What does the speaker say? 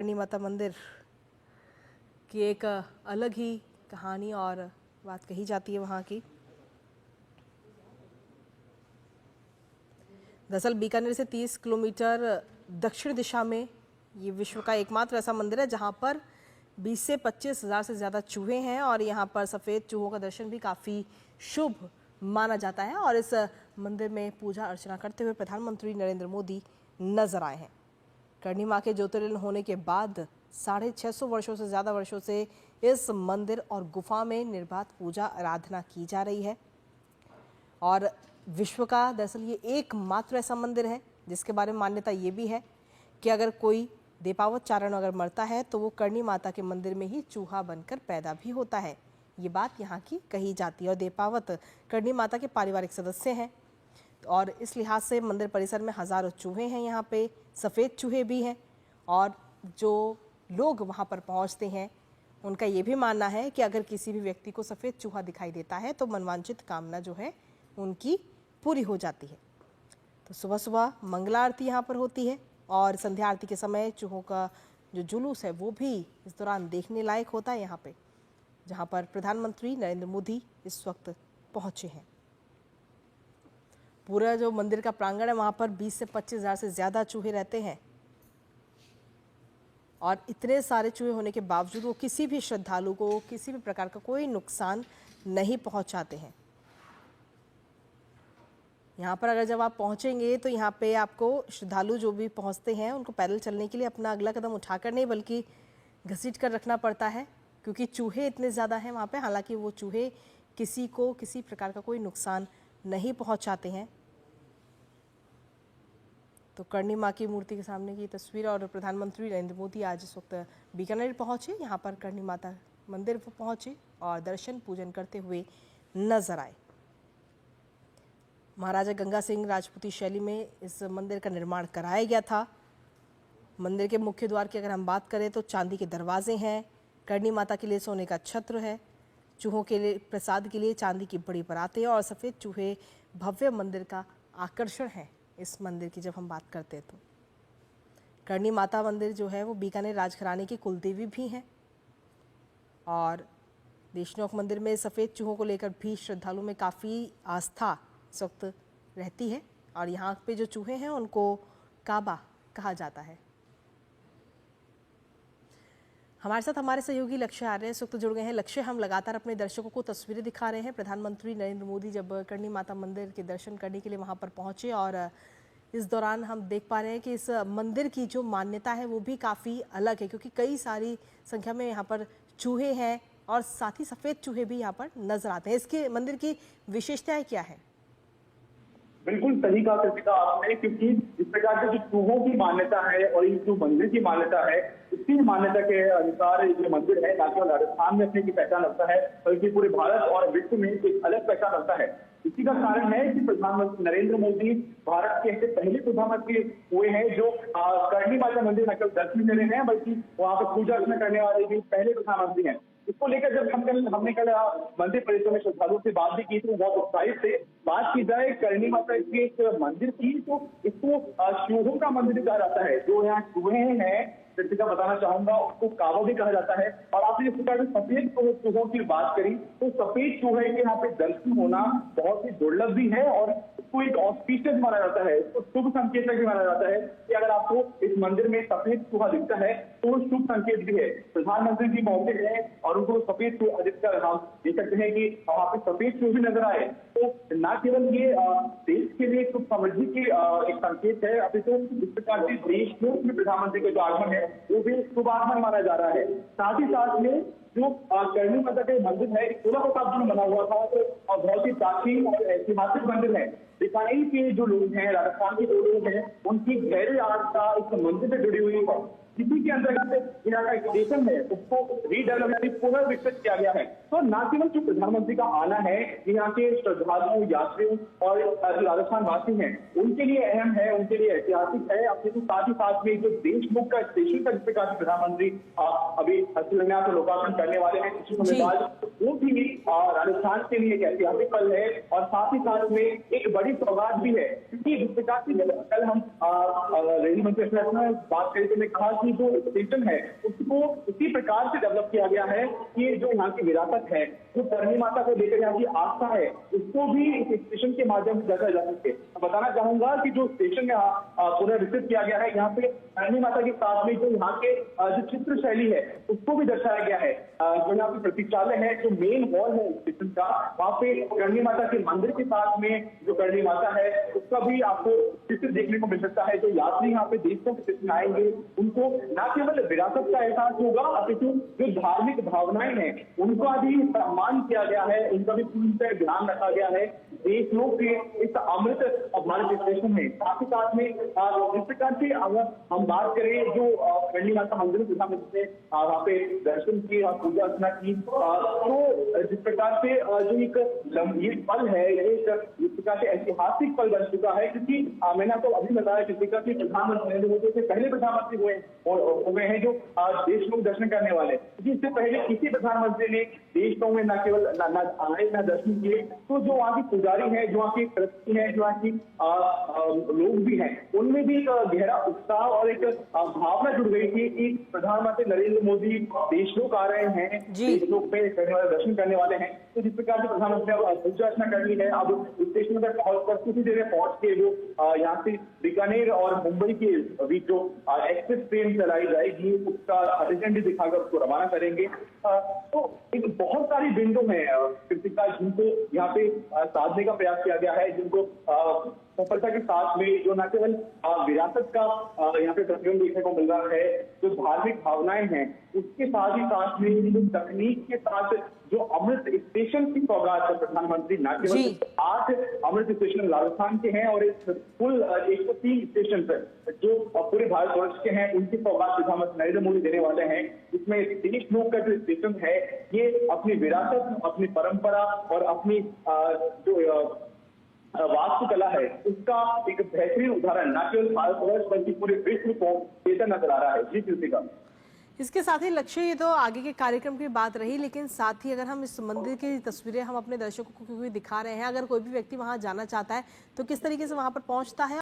करणी माता मंदिर की एक अलग ही कहानी और बात कही जाती है वहाँ की। दरअसल बीकानेर से 30 किलोमीटर दक्षिण दिशा में ये विश्व का एकमात्र ऐसा मंदिर है जहाँ पर 20 से 25 हज़ार से ज़्यादा चूहे हैं और यहाँ पर सफ़ेद चूहों का दर्शन भी काफ़ी शुभ माना जाता है। और इस मंदिर में पूजा अर्चना करते हुए प्रधानमंत्री नरेंद्र मोदी नजर आए हैं। करणी माँ के ज्योतिर्लिंग होने के बाद 650 वर्षों से ज़्यादा वर्षों से इस मंदिर और गुफा में निर्बाध पूजा आराधना की जा रही है। और विश्व का दरअसल ये एकमात्र ऐसा मंदिर है जिसके बारे में मान्यता ये भी है कि अगर कोई देपावत चारण अगर मरता है तो वो करणी माता के मंदिर में ही चूहा बनकर पैदा भी होता है। ये बात यहाँ की कही जाती है। और देपावत करणी माता के पारिवारिक सदस्य हैं और इस लिहाज से मंदिर परिसर में हज़ारों चूहे हैं। यहाँ पे सफ़ेद चूहे भी हैं और जो लोग वहाँ पर पहुँचते हैं उनका ये भी मानना है कि अगर किसी भी व्यक्ति को सफ़ेद चूहा दिखाई देता है तो मनवांछित कामना जो है उनकी पूरी हो जाती है। तो सुबह सुबह मंगला आरती यहाँ पर होती है और संध्या आरती के समय चूहों का जो जुलूस है वो भी इस दौरान देखने लायक होता है यहाँ पे, जहाँ पर प्रधानमंत्री नरेंद्र मोदी इस वक्त पहुँचे हैं। पूरा जो मंदिर का प्रांगण है वहाँ पर 20 से 25 हज़ार से ज़्यादा चूहे रहते हैं और इतने सारे चूहे होने के बावजूद वो किसी भी श्रद्धालु को किसी भी प्रकार का कोई नुकसान नहीं पहुँचाते हैं। यहाँ पर अगर जब आप पहुँचेंगे तो यहाँ पे आपको श्रद्धालु जो भी पहुँचते हैं उनको पैदल चलने के लिए अपना अगला कदम उठाकर नहीं बल्कि घसीट कर रखना पड़ता है क्योंकि चूहे इतने ज़्यादा हैं वहाँ पे। हालांकि वो चूहे किसी को किसी प्रकार का कोई नुकसान नहीं पहुँचाते हैं। तो करणी माँ की मूर्ति के सामने की तस्वीर और प्रधानमंत्री नरेंद्र मोदी आज इस वक्त बीकानेर पहुँचे, यहाँ पर करणी माता मंदिर पर पहुँचे और दर्शन पूजन करते हुए नजर आए। महाराजा गंगा सिंह राजपूती शैली में इस मंदिर का निर्माण कराया गया था। मंदिर के मुख्य द्वार की अगर हम बात करें तो चांदी के दरवाजे हैं, करणी माता के लिए सोने का छत्र है, चूहों के लिए प्रसाद के लिए चांदी की बड़ी परातें और सफ़ेद चूहे भव्य मंदिर का आकर्षण है। इस मंदिर की जब हम बात करते हैं तो करणी माता मंदिर जो है वो बीकानेर राजघराने की कुलदेवी भी हैं और देशनोक मंदिर में सफ़ेद चूहों को लेकर भी श्रद्धालुओं में काफ़ी आस्था इस वक्त रहती है और यहाँ पे जो चूहे हैं उनको काबा कहा जाता है। हमारे साथ हमारे सहयोगी लक्ष्य आर्य इस वक्त जुड़ गए हैं। लक्ष्य, हम लगातार अपने दर्शकों को तस्वीरें दिखा रहे हैं। प्रधानमंत्री नरेंद्र मोदी जब करणी माता मंदिर के दर्शन करने के लिए वहां पर पहुंचे और इस दौरान हम देख पा रहे हैं कि इस मंदिर की जो मान्यता है वो भी काफ़ी अलग है क्योंकि कई सारी संख्या में यहाँ पर चूहे हैं और साथ ही सफ़ेद चूहे भी यहाँ पर नजर आते हैं। इसके मंदिर की विशेषताएं क्या है? बिल्कुल सही कहा कृतिका आपने, क्योंकि इस प्रकार के जो चूहों की मान्यता है और इस जो मंदिर की मान्यता है, इसी मान्यता के अनुसार ये जो मंदिर है न केवल राजस्थान में अपनी की पहचान रखता है बल्कि पूरे भारत और विश्व में एक अलग पहचान रखता है। इसी का कारण है कि प्रधानमंत्री नरेंद्र मोदी भारत के ऐसे पहले प्रधानमंत्री हुए हैं जो करणी माता मंदिर न केवल दर्शन कर रहे हैं बल्कि वहां पर पूजा अर्चना करने वाले भी पहले प्रधानमंत्री हैं। इसको लेकर जब हमने कल मंदिर परिसर में श्रद्धालुओं से बात भी की तो बहुत उत्साहित थे। बात की जाए करणी माता की एक मंदिर की तो इसको चूहों का मंदिर कहा जाता है। जो यहाँ चूहे हैं कृतिका बताना चाहूंगा उसको काबा भी कहा जाता है। और आपने इस प्रकार सफेद चूहों की बात करी तो सफेद चूहे के यहाँ पे दर्शन होना बहुत ही दुर्लभ भी है और इसको एक ऑस्पिशियस माना जाता है, इसको शुभ संकेत भी माना जाता है कि अगर आपको इस मंदिर में सफेद चूहा दिखता है तो शुभ संकेत भी है। प्रधानमंत्री जी पहुंचे हैं और उनको सफेद चूहा दिखकर हम देख सकते हैं कि वहां पे सफेद चूहे भी नजर आए तो न केवल ये देश के लिए सुख समृद्धि की एक संकेत है, अभी तो इस प्रकार से देश में प्रधानमंत्री का जो आगमन है वो भी शुभ आगमन माना जा रहा है। साथ ही साथ में जो करणी माता का मंदिर है 16 शताब्दी में बना हुआ था तो बहुत ही प्राचीन और ऐतिहासिक मंदिर है। बीकानेर के जो लोग हैं, राजस्थान के जो लोग हैं, उनकी गहरी आस्था इस मंदिर से जुड़ी हुई है। इसी के अंतर्गत यहाँ का स्टेशन है उसको रीडेवलपमेंट पुनर्विकसित किया गया है। तो न केवल जो प्रधानमंत्री का आना है यहाँ के श्रद्धालुओं, यात्रियों और जो राजस्थान वासी हैं उनके लिए अहम है, उनके लिए ऐतिहासिक है। अपने तो साथ ही साथ में जो देशमुख का स्टेशन का जिस प्रकार प्रधानमंत्री अभी शिलान्यास और लोकार्पण करने वाले हैं कुछ समय बाद, वो भी राजस्थान के लिए एक ऐतिहासिक पल है और साथ ही साथ में एक बड़ी सौगात भी है। क्योंकि जिस प्रकार से कल हम रेल मंत्री बात करें तो मैं कहा कि की जो स्टेशन है उसको इसी प्रकार से डेवलप किया गया है कि जो यहाँ की विरासत है, जो करणी माता को लेकर यहाँ की आस्था है, उसको भी इस स्टेशन के माध्यम से दर्शाया जा सके। बताना चाहूंगा कि जो स्टेशन यहाँ पुनर्विकसित किया गया है, यहाँ पे करणी माता के साथ में जो यहाँ के जो चित्र शैली है उसको भी दर्शाया गया है। जो यहाँ पे प्रतीक्षालय है, जो मेन हॉल है स्टेशन का, वहाँ पे करणी माता के मंदिर के साथ में जो करणी माता है उसका भी आपको चित्र देखने को मिल सकता है। जो यात्री यहाँ पे देशों के स्टेशन आएंगे उनको न केवल विरासत का एहसास होगा अपितु जो धार्मिक भावनाएं हैं उनका भी सम्मान किया गया है, उनका भी पूरी तरह ध्यान रखा गया है। देशों के इस अमृत भारत स्टेशन में साथ ही साथ में जिस प्रकार से अगर हम बात करें जो करणी माता मंदिर से वहाँ पे दर्शन किए और पूजा अर्चना की, तो जिस प्रकार से जो एक ये पल है, एक जिस प्रकार से ऐतिहासिक पल बन चुका है, क्योंकि मैंने आपको अभी बताया जिस प्रकार से प्रधानमंत्री नरेंद्र मोदी से पहले प्रधानमंत्री हो गए हैं जो देश लोग दर्शन करने वाले, क्योंकि इससे पहले किसी प्रधानमंत्री ने देश में न केवल आए न दर्शन किए। तो जो वहाँ की पुजारी है, जो वहाँ की ट्रस्टी है, जो वहाँ की लोग भी हैं, उनमें भी एक गहरा उत्साह और एक भावना जुड़ गई थी कि प्रधानमंत्री नरेंद्र मोदी देश लोग आ रहे हैं, देश लोग पे करने वाले दर्शन करने वाले हैं। तो जिस प्रकार से प्रधानमंत्री अब पूजा अर्चना कर ली है, अब स्टेशन पर कुछ ही देर में पहुंच के वो यहाँ से बीकानेर और मुंबई के बीच जो एक्सप्रेस ट्रेन चलाई जाएगी उसका हरी झंडी दिखाकर उसको रवाना करेंगे। तो एक बहुत सारी बिंदु है कृतिका जिनको यहाँ पे साधने का प्रयास किया गया है, जिनको सफलता के साथ में जो न केवल विरासत का यहाँ पे प्रतिबिंब देखने को मिल रहा है, जो धार्मिक भावनाएं हैं, उसके साथ ही साथ में जो तकनीक के साथ जो अमृत स्टेशन की सौगात है प्रधानमंत्री न केवल 8 अमृत स्टेशन राजस्थान के हैं और एक कुल 103 स्टेशन पर जो पूरे भारतवर्ष के हैं उनकी सौगात प्रधानमंत्री नरेंद्र मोदी देने वाले हैं, जिसमें देश लोक का जो स्टेशन है ये अपनी विरासत, अपनी परंपरा और अपनी जो वास्तुकला है उसका एक बेहतरीन उदाहरण न केवल भारतवर्ष बल्कि पूरे विश्व को देता नजर आ रहा है। जी कृतिका, इसके साथ ही लक्ष्य ये तो आगे के कार्यक्रम की बात रही, लेकिन साथ ही अगर हम इस मंदिर की तस्वीरें हम अपने दर्शकों को क्योंकि दिखा रहे हैं, अगर कोई भी व्यक्ति वहां जाना चाहता है तो किस तरीके से वहां पर पहुंचता है?